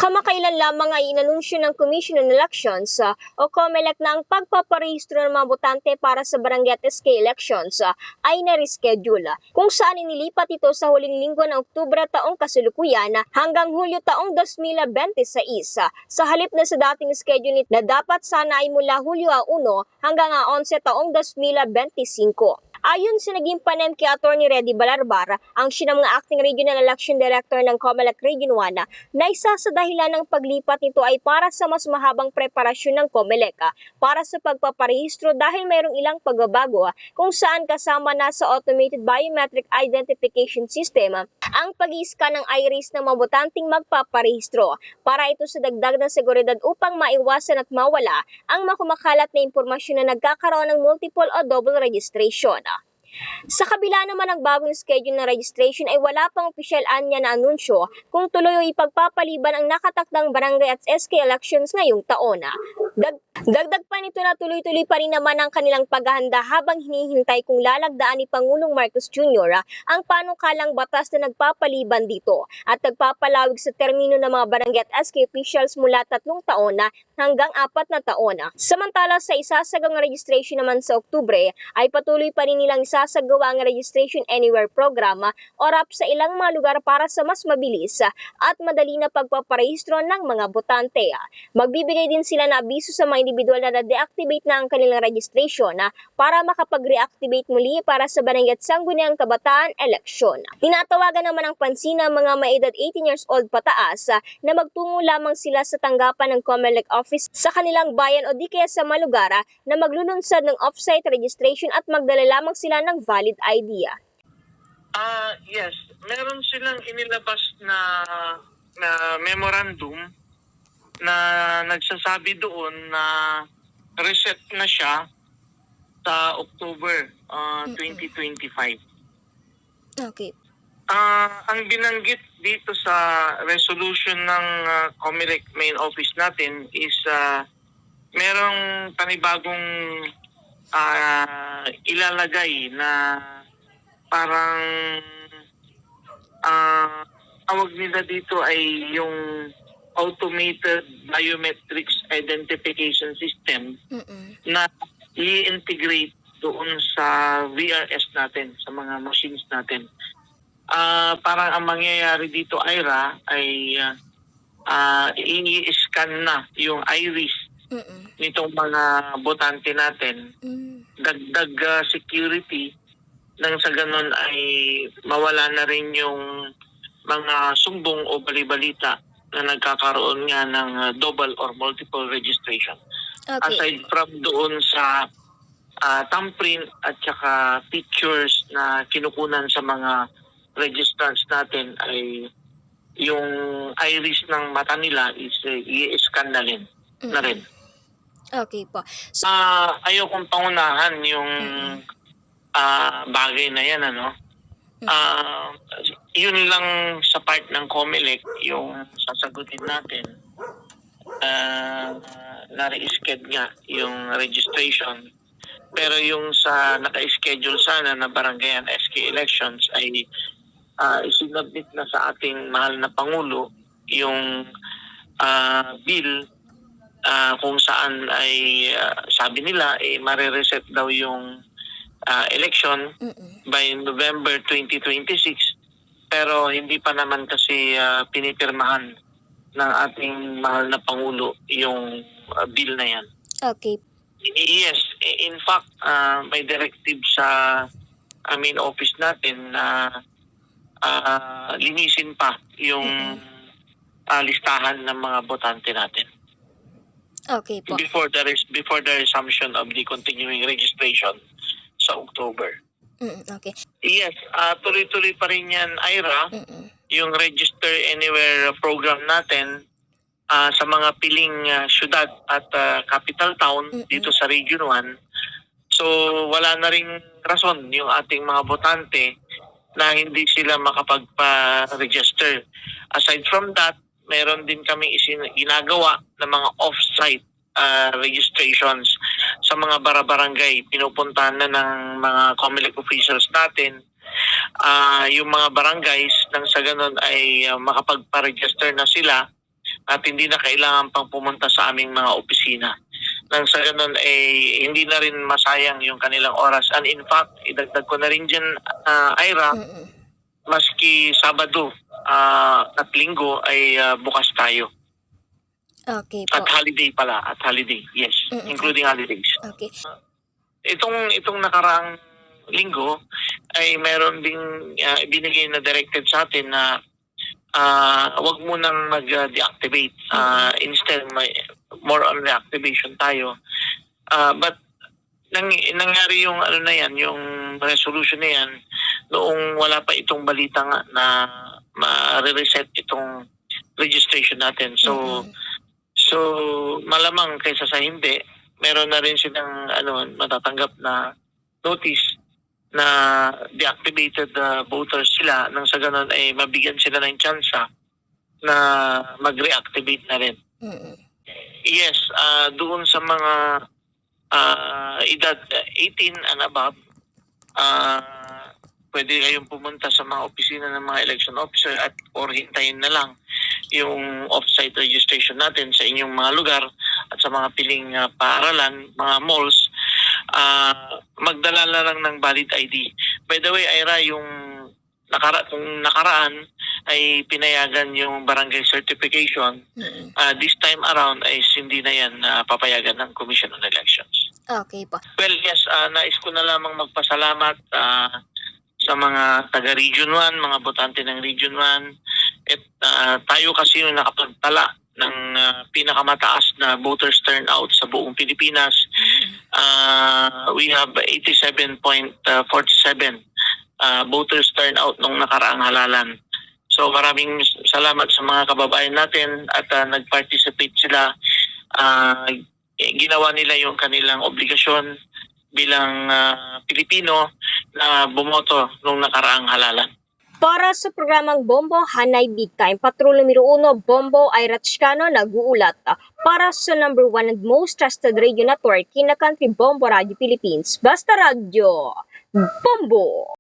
Kamakailan lamang ay inanunsyo ng Commission on Elections o COMELEC na ang pagpaparehistro ng mga botante para sa barangay at SK elections ay na-reschedule, kung saan inilipat ito sa huling linggo ng Oktubre taong kasalukuyan hanggang Hulyo taong 2026 sa halip na sa dating schedule na dapat sana ay mula Hulyo 1 hanggang 11 taong 2025. Ayon sa naging panayam kay Atty. Reddy Balarbar, ang siyang mga acting regional election director ng COMELEC Region 1, na isa sa dahilan ng paglipat nito ay para sa mas mahabang preparasyon ng COMELEC para sa pagpaparehistro dahil mayroong ilang pagbabago kung saan kasama na sa Automated Biometric Identification System ang pag-i-scan ng iris ng mga botanteng magpaparehistro para ito sa dagdag na seguridad upang maiwasan at mawala ang makumakalat na impormasyon na nagkakaroon ng multiple o double registration. Sa kabila naman ng bagong schedule ng registration ay wala pang opisyal anya na anunsyo kung tuloy o ipagpapaliban ang nakatakdang barangay at SK elections ngayong taon. Dagdag pa nito na tuloy-tuloy pa rin naman ang kanilang paghahanda habang hinihintay kung lalagdaan ni Pangulong Marcos Jr. ang panukalang batas na nagpapaliban dito at nagpapalawig sa termino ng mga barangay at SK officials mula 3 taon hanggang 4 na taon. Samantala sa isasagawang registration naman sa Oktubre ay patuloy pa rin nilang isasagawa ang Registration Anywhere program o RAP sa ilang mga lugar para sa mas mabilis at madali na pagpaparehistro ng mga botante. Magbibigay din sila na abiso sa mga individual na na-deactivate na ang kanilang registration para makapag-reactivate muli para sa barangay at sangguniang kabataan eleksyon. Tinatawagan naman ang pansin ng mga may edad 18 years old pataas na magtungo lamang sila sa tanggapan ng COMELEC office sa kanilang bayan o di kaya sa mga lugar na maglulunsad ng off-site registration at magdala lamang sila ng valid ID. Yes, meron silang inilabas na memorandum na nagsasabi doon na reset na siya sa October 2025. Okay. Ang binanggit dito sa resolution ng COMELEC main office natin is merong panibagong ilalagay na parang tawag nila dito ay yung Automated Biometrics Identification System na i-integrate doon sa VRS natin, sa mga machines natin. Parang ang mangyayari dito, Ira, ay i-scan na yung iris nitong mga botante natin. Dagdag security nang sa ganun ay mawala na rin yung mga sumbong o balibalita na nagkakaroon nga ng double or multiple registration. Okay. Aside from doon sa thumbprint at saka pictures na kinukunan sa mga registrants natin ay yung iris ng mata nila is i-scan na rin. Okay po. So, ayokong pangunahan yung bagay na yan, ano? Yun lang sa part ng COMELEC yung sasagutin natin. Na-reschedule nga yung registration. Pero yung sa naka-schedule sana na barangay and SK elections ay isinabit na sa ating mahal na Pangulo yung bill kung saan ay sabi nila mare-reset daw yung election by November 2026, pero hindi pa naman kasi pinipirmahan ng ating mahal na Pangulo yung bill na yan. okay. Yes, in fact, may directive sa main office natin na linisin pa yung listahan ng mga botante natin. Okay po. Before the resumption of the continuing registration sa October. Okay. Yes, tuloy-tuloy pa rin yan, Ira, yung Register Anywhere program natin sa mga piling syudad at capital town dito sa Region 1. So wala na ring rason yung ating mga botante na hindi sila makapagpa-register. Aside from that, meron din kami ginagawa ng mga off-site registrations sa mga barangay. Pinupuntahan na ng mga COMELEC officials natin yung mga barangays nang sa ganun ay makapagpa-register na sila at hindi na kailangan pang pumunta sa aming mga opisina. Nang sa ganun hindi na rin masayang yung kanilang oras. And in fact, idagdag ko na rin dyan, Ira, maski Sabado at Linggo ay bukas tayo. Okay At po. holiday pala, at holiday, yes, including holidays. Okay. Itong nakaraang linggo ay meron ding ibinigay na directive sa atin na wag mo nang mag-deactivate. Instead, more on reactivation tayo. But nangyari yung na yan, yung resolution na yan, noong wala pa itong balita nga na ma-reset itong registration natin. So malamang kaysa sa hindi, meron na rin silang matatanggap na notice na deactivated voters sila, nang sa ganun ay mabigyan sila ng tsansa na mag-reactivate na rin. Yes, doon sa mga edad 18 and above, pwede kayong pumunta sa mga opisina ng mga election officer or hintayin na lang yung off-site registration natin sa inyong mga lugar at sa mga piling paaralan, mga malls. Magdala na lang ng valid ID. By the way, Ira, yung nakaraan ay pinayagan yung barangay certification. This time around ay hindi na yan papayagan ng Commission on Elections. Okay po. Well, yes, nais ko na lamang magpasalamat sa mga taga-Region 1, mga botante ng Region 1. At tayo kasi yung nakapagtala ng pinakamataas na voters turnout sa buong Pilipinas. We have 87.47 voters turnout nung nakaraang halalan. So maraming salamat sa mga kababayan natin at nag-participate sila. Ginawa nila yung kanilang obligasyon bilang Pilipino na bumoto nung nakaraang halalan. Para sa programang Bombo Hanay Big Time, Patrol numero 1, Bombo Ira Chicano nag-uulat. Para sa number 1 and most trusted radio network, Kina Country Bombo Radio Philippines. Basta Radio, Bombo!